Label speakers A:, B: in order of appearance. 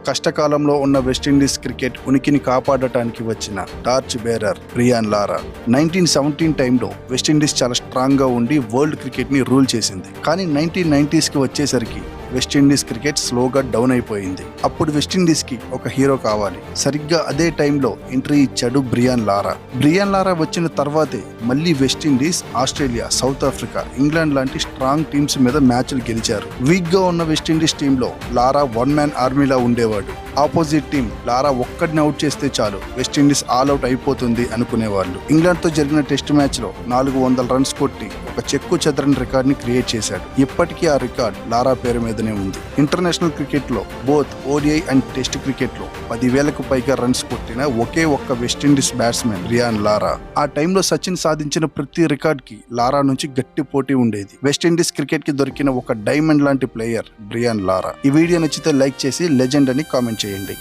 A: కష్టకాలంలో ఉన్న West Indies cricket ఉనికిని కాపాడటానికి వచ్చిన టార్చ్ బేరర్ బ్రియాన్ లారా. 1917 టైంలో వెస్టిండీస్ చాలా స్ట్రాంగ్ గా ఉండి వరల్డ్ క్రికెట్ ని రూల్ చేసింది. కానీ 1990s కి వచ్చేసరికి వెస్టిండీస్ క్రికెట్ స్లోగా డౌన్ అయిపోయింది. అప్పుడు వెస్టిండీస్ కి ఒక హీరో కావాలి. సరిగ్గా అదే టైంలో ఎంట్రీ ఇచ్చాడు బ్రియాన్ లారా. బ్రియాన్ లారా వచ్చిన తర్వాతే మళ్ళీ West Indies, Australia, south Africa, England లాంటి స్ట్రాంగ్ టీమ్స్ మీద మ్యాచ్లు గెలిచారు. వీక్ గా ఉన్న వెస్టిండీస్ టీంలో లారా వన్ మ్యాన్ ఆర్మీలా ఉండేవాడు. ఆపోజిట్ టీం లారా ఒక్కడిని అవుట్ చేస్తే చాలు వెస్టిండీస్ ఆల్అౌట్ అయిపోతుంది అనుకునేవాళ్ళు. ఇంగ్లాండ్ తో జరిగిన టెస్ట్ మ్యాచ్ లో 400 రన్స్ కొట్టి ఒక చెక్కు చెదరని రికార్డ్ ని క్రియేట్ చేశాడు. ఇప్పటికీ ఆ రికార్డ్ లారా పేరు మీదనే ఉంది. ఇంటర్నేషనల్ క్రికెట్ లో both ODI and test cricket లో 10,000కు పైగా రన్స్ కొట్టిన ఒకే ఒక్క వెస్టిండీస్ బ్యాట్స్మెన్ బ్రియాన్ లారా. ఆ టైంలో సచిన్ సాధించిన ప్రతి రికార్డ్ కి లారా నుంచి గట్టి పోటీ ఉండేది. వెస్టిండీస్ క్రికెట్ కి దొరికిన ఒక డైమండ్ లాంటి ప్లేయర్ బ్రియాన్ లారా. ఈ వీడియో నచ్చితే లైక్ చేసి లెజెండ్ అని కామెంట్ చేయండి.